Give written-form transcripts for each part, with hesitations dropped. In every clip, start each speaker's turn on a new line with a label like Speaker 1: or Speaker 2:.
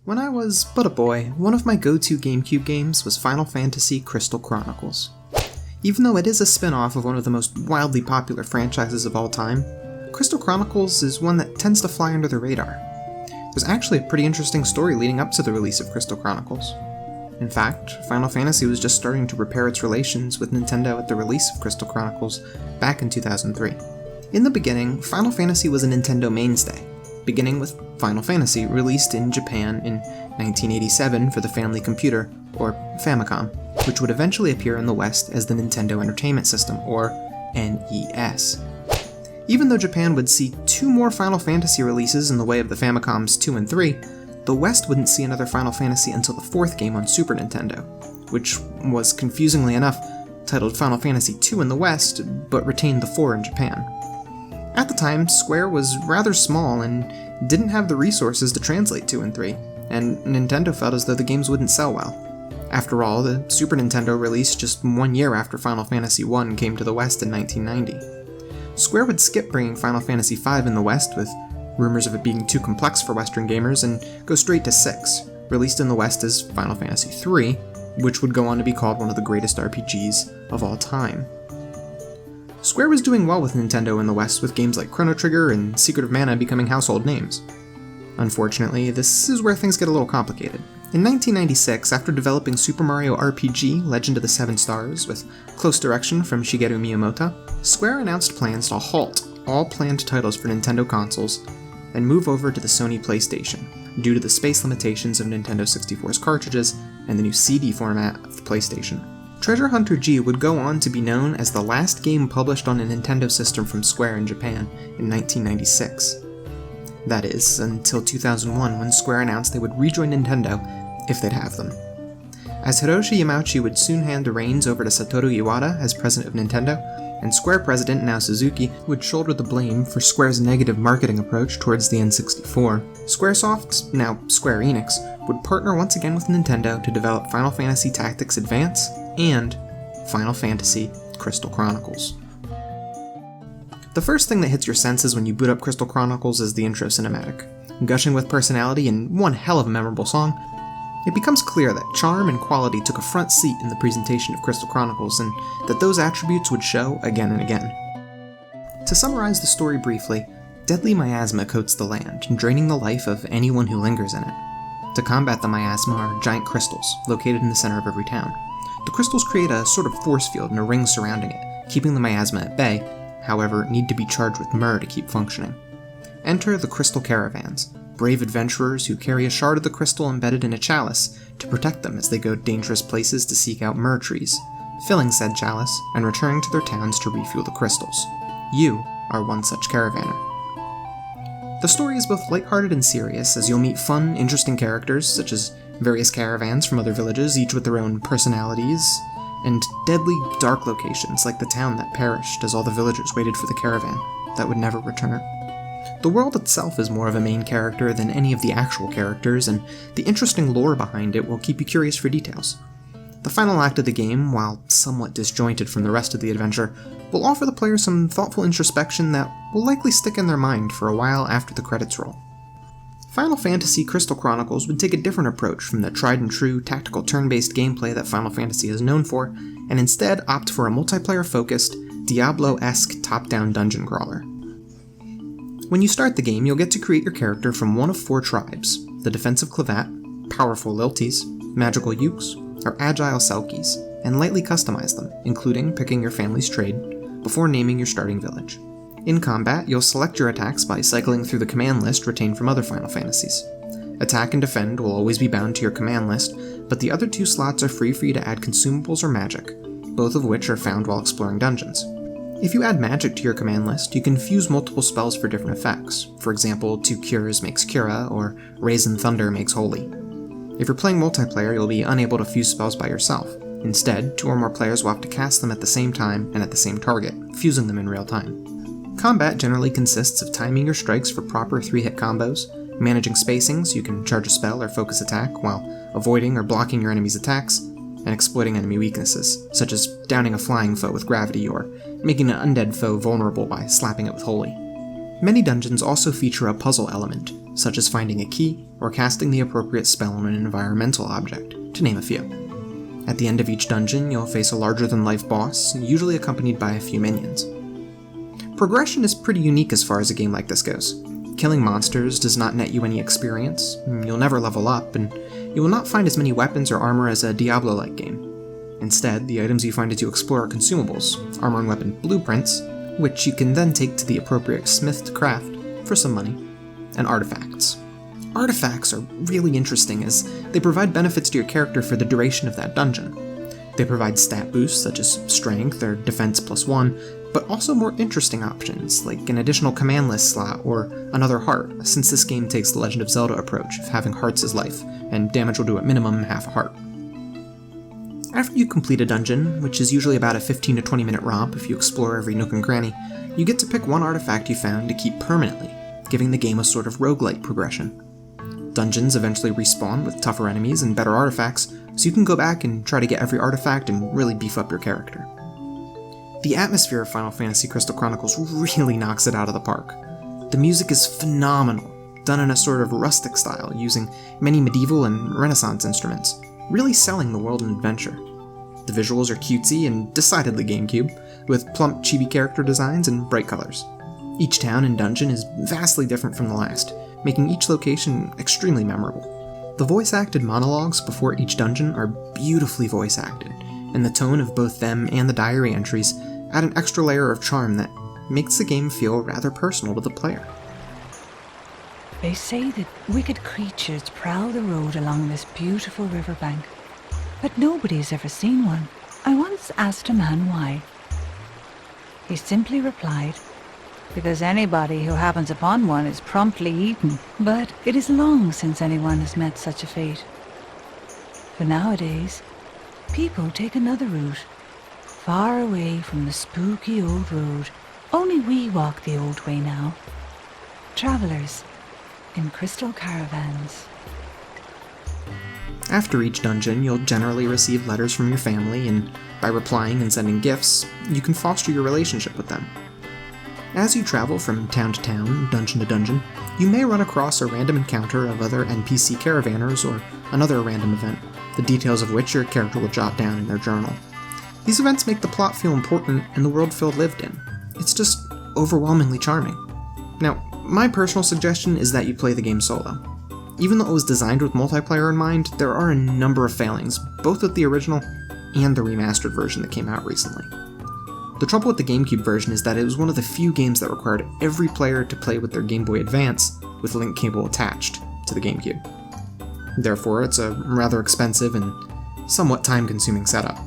Speaker 1: When I was but a boy, one of my go-to GameCube games was Final Fantasy Crystal Chronicles. Even though it is a spin-off of one of the most wildly popular franchises of all time, Crystal Chronicles is one that tends to fly under the radar. There's actually a pretty interesting story leading up to the release of Crystal Chronicles. In fact, Final Fantasy was just starting to repair its relations with Nintendo at the release of Crystal Chronicles back in 2003. In the beginning, Final Fantasy was a Nintendo mainstay, beginning with Final Fantasy, released in Japan in 1987 for the Family Computer, or Famicom, which would eventually appear in the West as the Nintendo Entertainment System, or NES. Even though Japan would see 2 more Final Fantasy releases in the way of the Famicoms 2 and 3, the West wouldn't see another Final Fantasy until the 4th game on Super Nintendo, which was, confusingly enough, titled Final Fantasy II in the West, but retained the 4 in Japan. At the time, Square was rather small and didn't have the resources to translate 2 and 3, and Nintendo felt as though the games wouldn't sell well. After all, the Super Nintendo released just 1 year after Final Fantasy I came to the West in 1990. Square would skip bringing Final Fantasy V in the West with rumors of it being too complex for Western gamers and go straight to 6, released in the West as Final Fantasy III, which would go on to be called one of the greatest RPGs of all time. Square was doing well with Nintendo in the West with games like Chrono Trigger and Secret of Mana becoming household names. Unfortunately, this is where things get a little complicated. In 1996, after developing Super Mario RPG Legend of the Seven Stars with close direction from Shigeru Miyamoto, Square announced plans to halt all planned titles for Nintendo consoles and move over to the Sony PlayStation, due to the space limitations of Nintendo 64's cartridges and the new CD format of the PlayStation. Treasure Hunter G would go on to be known as the last game published on a Nintendo system from Square in Japan in 1996. That is, until 2001 when Square announced they would rejoin Nintendo if they'd have them. As Hiroshi Yamauchi would soon hand the reins over to Satoru Iwata as president of Nintendo, and Square president Nao Suzuki would shoulder the blame for Square's negative marketing approach towards the N64, Squaresoft, now Square Enix, would partner once again with Nintendo to develop Final Fantasy Tactics Advance and Final Fantasy Crystal Chronicles. The first thing that hits your senses when you boot up Crystal Chronicles is the intro cinematic. Gushing with personality and one hell of a memorable song, it becomes clear that charm and quality took a front seat in the presentation of Crystal Chronicles, and that those attributes would show again and again. To summarize the story briefly, deadly miasma coats the land, draining the life of anyone who lingers in it. To combat the miasma are giant crystals, located in the center of every town. The crystals create a sort of force field and a ring surrounding it, keeping the miasma at bay, however, need to be charged with myrrh to keep functioning. Enter the Crystal Caravans, brave adventurers who carry a shard of the crystal embedded in a chalice to protect them as they go dangerous places to seek out myrrh trees, filling said chalice and returning to their towns to refuel the crystals. You are one such caravaner. The story is both lighthearted and serious, as you'll meet fun, interesting characters, such as various caravans from other villages, each with their own personalities, and deadly, dark locations like the town that perished as all the villagers waited for the caravan that would never return. The world itself is more of a main character than any of the actual characters, and the interesting lore behind it will keep you curious for details. The final act of the game, while somewhat disjointed from the rest of the adventure, will offer the player some thoughtful introspection that will likely stick in their mind for a while after the credits roll. Final Fantasy Crystal Chronicles would take a different approach from the tried-and-true tactical turn-based gameplay that Final Fantasy is known for, and instead opt for a multiplayer-focused, Diablo-esque top-down dungeon crawler. When you start the game, you'll get to create your character from one of 4 tribes: the defensive Clavat, powerful Lilties, magical Ukes, or agile Selkies, and lightly customize them, including picking your family's trade, before naming your starting village. In combat, you'll select your attacks by cycling through the command list retained from other Final Fantasies. Attack and defend will always be bound to your command list, but the other 2 slots are free for you to add consumables or magic, both of which are found while exploring dungeons. If you add magic to your command list, you can fuse multiple spells for different effects. For example, 2 Cures makes Cura, or Raisin Thunder makes Holy. If you're playing multiplayer, you'll be unable to fuse spells by yourself. Instead, 2 or more players will have to cast them at the same time and at the same target, fusing them in real time. Combat generally consists of timing your strikes for proper 3-hit combos, managing spacing so you can charge a spell or focus attack while avoiding or blocking your enemy's attacks, and exploiting enemy weaknesses, such as downing a flying foe with gravity or making an undead foe vulnerable by slapping it with Holy. Many dungeons also feature a puzzle element, such as finding a key or casting the appropriate spell on an environmental object, to name a few. At the end of each dungeon, you'll face a larger-than-life boss, usually accompanied by a few minions. Progression is pretty unique as far as a game like this goes. Killing monsters does not net you any experience, you'll never level up, and you will not find as many weapons or armor as a Diablo-like game. Instead, the items you find as you explore are consumables, armor and weapon blueprints, which you can then take to the appropriate smith to craft for some money, and artifacts. Artifacts are really interesting as they provide benefits to your character for the duration of that dungeon. They provide stat boosts such as strength or defense +1, but also more interesting options like an additional command list slot or another heart, since this game takes the Legend of Zelda approach of having hearts as life, and damage will do at minimum half a heart. After you complete a dungeon, which is usually about a 15 to 20 minute romp if you explore every nook and cranny, you get to pick one artifact you found to keep permanently, giving the game a sort of roguelike progression. Dungeons eventually respawn with tougher enemies and better artifacts, so you can go back and try to get every artifact and really beef up your character. The atmosphere of Final Fantasy Crystal Chronicles really knocks it out of the park. The music is phenomenal, done in a sort of rustic style, using many medieval and Renaissance instruments, really selling the world and adventure. The visuals are cutesy and decidedly GameCube, with plump chibi character designs and bright colors. Each town and dungeon is vastly different from the last, making each location extremely memorable. The voice-acted monologues before each dungeon are beautifully voice-acted, and the tone of both them and the diary entries add an extra layer of charm that makes the game feel rather personal to the player.
Speaker 2: They say that wicked creatures prowl the road along this beautiful riverbank, but nobody's ever seen one. I once asked a man why. He simply replied, "Because anybody who happens upon one is promptly eaten." But it is long since anyone has met such a fate. For nowadays, people take another route, far away from the spooky old road. Only we walk the old way now. Travelers in crystal caravans.
Speaker 1: After each dungeon, you'll generally receive letters from your family, and by replying and sending gifts, you can foster your relationship with them. As you travel from town to town, dungeon to dungeon, you may run across a random encounter of other NPC caravanners or another random event, the details of which your character will jot down in their journal. These events make the plot feel important and the world feel lived in. It's just overwhelmingly charming. Now, my personal suggestion is that you play the game solo. Even though it was designed with multiplayer in mind, there are a number of failings, both with the original and the remastered version that came out recently. The trouble with the GameCube version is that it was one of the few games that required every player to play with their Game Boy Advance with a link cable attached to the GameCube. Therefore, it's a rather expensive and somewhat time-consuming setup.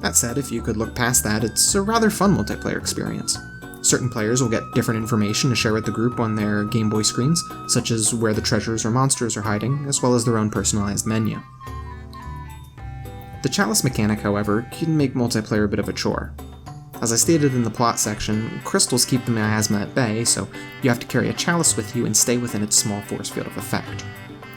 Speaker 1: That said, if you could look past that, it's a rather fun multiplayer experience. Certain players will get different information to share with the group on their Game Boy screens, such as where the treasures or monsters are hiding, as well as their own personalized menu. The chalice mechanic, however, can make multiplayer a bit of a chore. As I stated in the plot section, crystals keep the miasma at bay, so you have to carry a chalice with you and stay within its small force field of effect.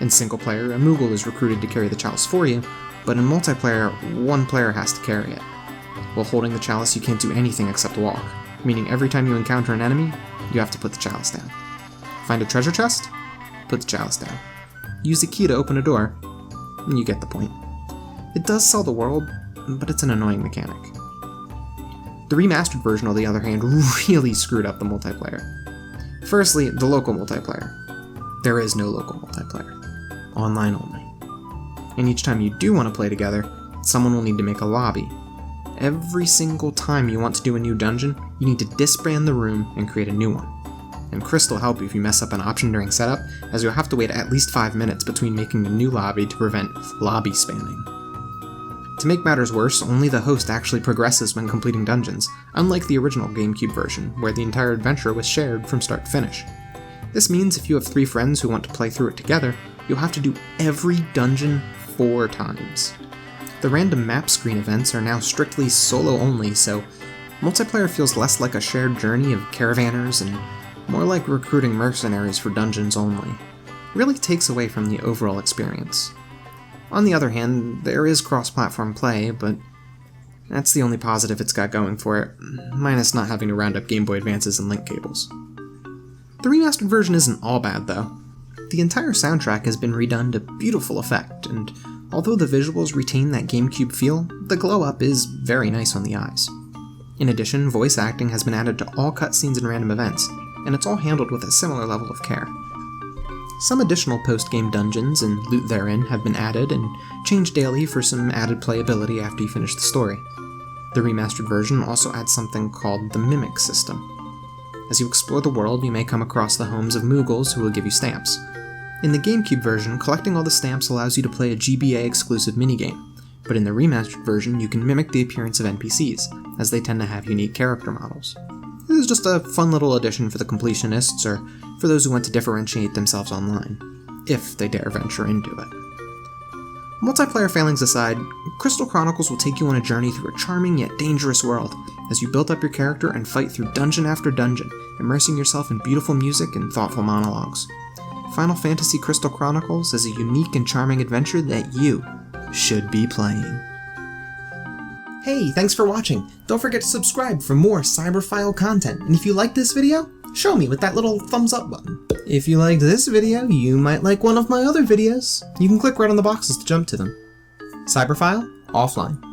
Speaker 1: In single player, a Moogle is recruited to carry the chalice for you, but in multiplayer, one player has to carry it. While holding the chalice, you can't do anything except walk, meaning every time you encounter an enemy, you have to put the chalice down. Find a treasure chest? Put the chalice down. Use a key to open a door, and you get the point. It does sell the world, but it's an annoying mechanic. The remastered version, on the other hand, really screwed up the multiplayer. Firstly, the local multiplayer. There is no local multiplayer. Online only. And each time you do want to play together, someone will need to make a lobby. Every single time you want to do a new dungeon, you need to disband the room and create a new one. And Crystal will help you if you mess up an option during setup, as you'll have to wait at least 5 minutes between making a new lobby to prevent lobby spamming. To make matters worse, only the host actually progresses when completing dungeons, unlike the original GameCube version, where the entire adventure was shared from start to finish. This means if you have 3 friends who want to play through it together, you'll have to do every dungeon 4 times. The random map screen events are now strictly solo only, so multiplayer feels less like a shared journey of caravanners and more like recruiting mercenaries for dungeons only. It really takes away from the overall experience. On the other hand, there is cross-platform play, but that's the only positive it's got going for it, minus not having to round up Game Boy Advances and link cables. The remastered version isn't all bad though. The entire soundtrack has been redone to beautiful effect, and although the visuals retain that GameCube feel, the glow-up is very nice on the eyes. In addition, voice acting has been added to all cutscenes and random events, and it's all handled with a similar level of care. Some additional post-game dungeons and loot therein have been added and changed daily for some added playability after you finish the story. The remastered version also adds something called the Mimic system. As you explore the world, you may come across the homes of Moogles who will give you stamps. In the GameCube version, collecting all the stamps allows you to play a GBA-exclusive minigame, but in the remastered version, you can mimic the appearance of NPCs, as they tend to have unique character models. This is just a fun little addition for the completionists, or for those who want to differentiate themselves online, if they dare venture into it. Multiplayer failings aside, Crystal Chronicles will take you on a journey through a charming yet dangerous world, as you build up your character and fight through dungeon after dungeon, immersing yourself in beautiful music and thoughtful monologues. Final Fantasy Crystal Chronicles is a unique and charming adventure that you should be playing. Hey, thanks for watching! Don't forget to subscribe for more Cyberphile content, and if you liked this video, show me with that little thumbs up button. If you liked this video, you might like one of my other videos. You can click right on the boxes to jump to them. Cyberphile, offline.